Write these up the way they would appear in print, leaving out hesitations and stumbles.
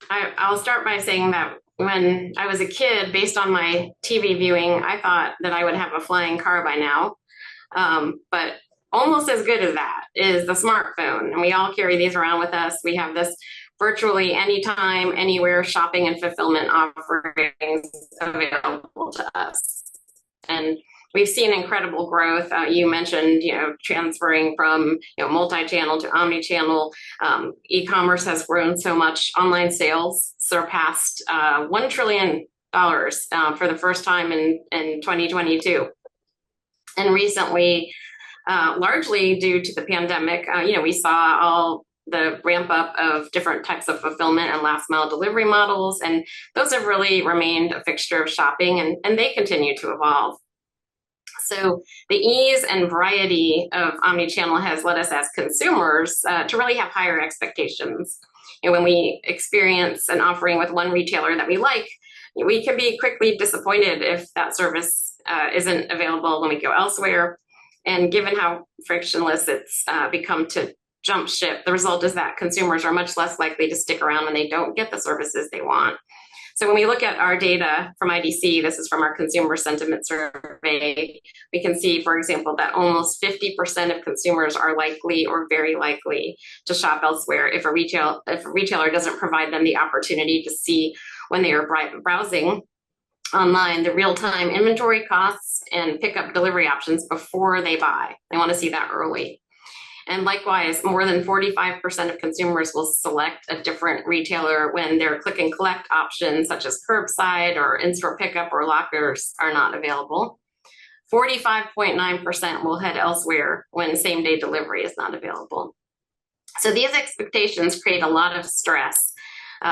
I'll start by saying that when I was a kid, based on my TV viewing, I thought that I would have a flying car by now. But almost as good as that is the smartphone. And we all carry these around with us. We have this virtually anytime, anywhere shopping and fulfillment offerings available to us. And we've seen incredible growth. You mentioned, transferring from, multi-channel to omni-channel. E-commerce has grown so much. Online sales surpassed $1 trillion for the first time in 2022. And recently, largely due to the pandemic, we saw all the ramp up of different types of fulfillment and last mile delivery models. And those have really remained a fixture of shopping, and they continue to evolve. So the ease and variety of omnichannel has led us as consumers to really have higher expectations. And when we experience an offering with one retailer that we like, we can be quickly disappointed if that service isn't available when we go elsewhere. And given how frictionless it's become to jump ship, the result is that consumers are much less likely to stick around when they don't get the services they want. So when we look at our data from IDC, this is from our consumer sentiment survey, we can see, for example, that almost 50% of consumers are likely or very likely to shop elsewhere if a retailer doesn't provide them the opportunity to see when they are browsing online the real-time inventory costs and pickup delivery options before they buy. They want to see that early. And likewise, more than 45% of consumers will select a different retailer when their click and collect options, such as curbside or in-store pickup or lockers, are not available. 45.9% will head elsewhere when same-day delivery is not available. So these expectations create a lot of stress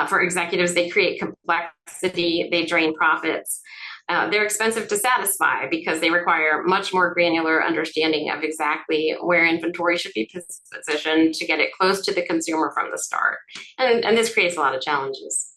for executives. They create complexity, they drain profits. They're expensive to satisfy because they require much more granular understanding of exactly where inventory should be positioned to get it close to the consumer from the start. And this creates a lot of challenges.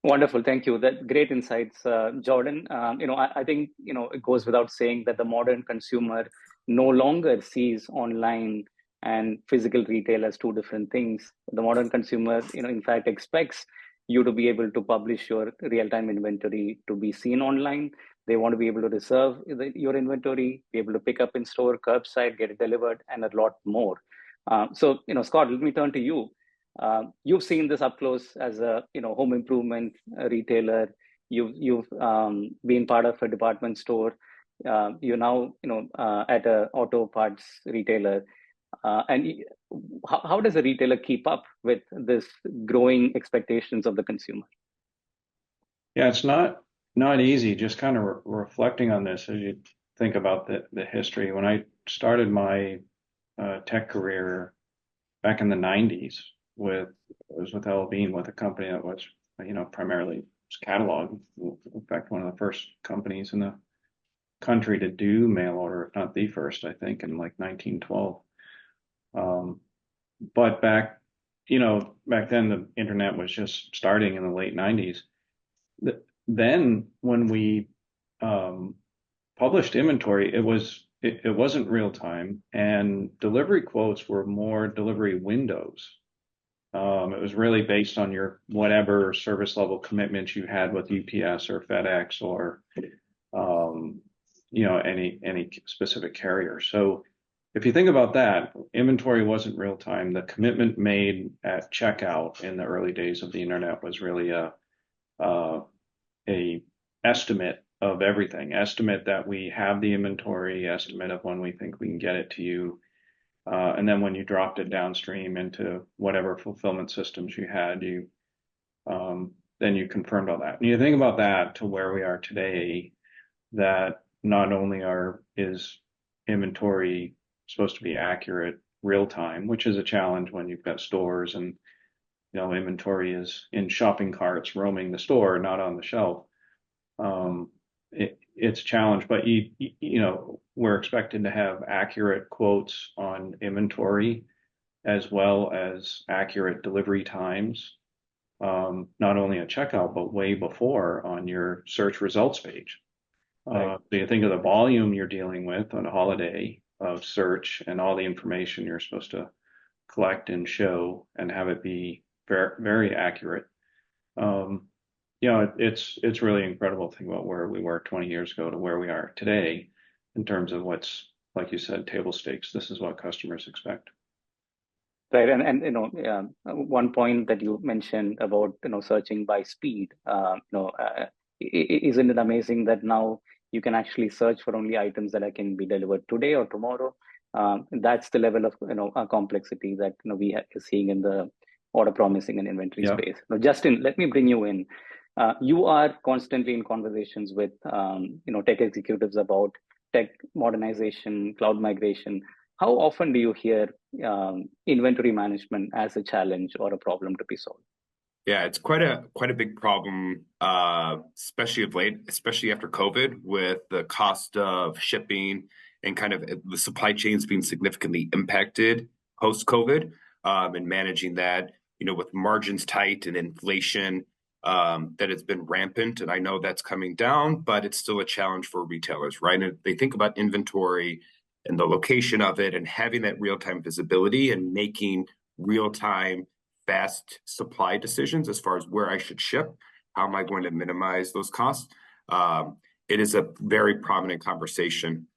Wonderful, thank you. That great insights, Jordan. I think it goes without saying that the modern consumer no longer sees online and physical retail as two different things. The modern consumer, in fact, expects you to be able to publish your real-time inventory to be seen online. They want to be able to reserve your inventory, be able to pick up in store, curbside, get it delivered, and a lot more. So, Scott, let me turn to you. You've seen this up close as a home improvement retailer. You've been part of a department store. You're now at a auto parts retailer. And how does a retailer keep up with this growing expectations of the consumer? Yeah, it's not easy. Just kind of reflecting on this as you think about the history. When I started my tech career back in the 90s, I was with L. Bean, with a company that was primarily catalog. In fact, one of the first companies in the country to do mail order, if not the first, I think, in like 1912. But back then the internet was just starting in the late 90s. Then when we published inventory, it wasn't real time, and delivery quotes were more delivery windows. It was really based on your whatever service level commitments you had with UPS or FedEx or any specific carrier. So if you think about that, inventory wasn't real time. The commitment made at checkout in the early days of the internet was really a estimate of everything. Estimate that we have the inventory, estimate of when we think we can get it to you. And then when you dropped it downstream into whatever fulfillment systems you had, then you confirmed all that. And you think about that to where we are today, that not only is inventory supposed to be accurate real time, which is a challenge when you've got stores and inventory is in shopping carts roaming the store, not on the shelf. It's a challenge, but we're expected to have accurate quotes on inventory as well as accurate delivery times, not only at checkout, but way before on your search results page. Right. So you think of the volume you're dealing with on a holiday of search and all the information you're supposed to collect and show and have it be very accurate. You know, it's really incredible to think about where we were 20 years ago to where we are today in terms of what's, like you said, table stakes. This is what customers expect. Right, and one point that you mentioned about searching by speed. Isn't it amazing that now you can actually search for only items that can be delivered today or tomorrow? That's the level of complexity that we are seeing in the order promising and inventory Yeah. space. Now, Justin, let me bring you in. You are constantly in conversations with tech executives about tech modernization, cloud migration. How often do you hear inventory management as a challenge or a problem to be solved? Yeah, it's quite a big problem, especially of late, especially after COVID, with the cost of shipping and kind of the supply chains being significantly impacted post-COVID, and managing that, with margins tight and inflation that has been rampant. And I know that's coming down, but it's still a challenge for retailers, right? And they think about inventory and the location of it and having that real-time visibility and making real-time fast supply decisions as far as where I should ship. How am I going to minimize those costs? It is a very prominent conversation.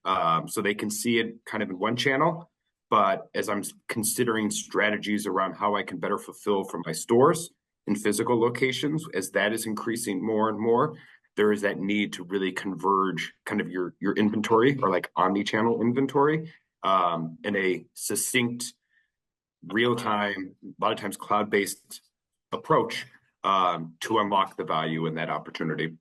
So they can see it kind of in one channel, but as I'm considering strategies around how I can better fulfill from my stores in physical locations, as that is increasing more and more, there is that need to really converge kind of your inventory, or like omni-channel inventory, in a succinct, real-time, a lot of times cloud-based approach, to unlock the value in that opportunity.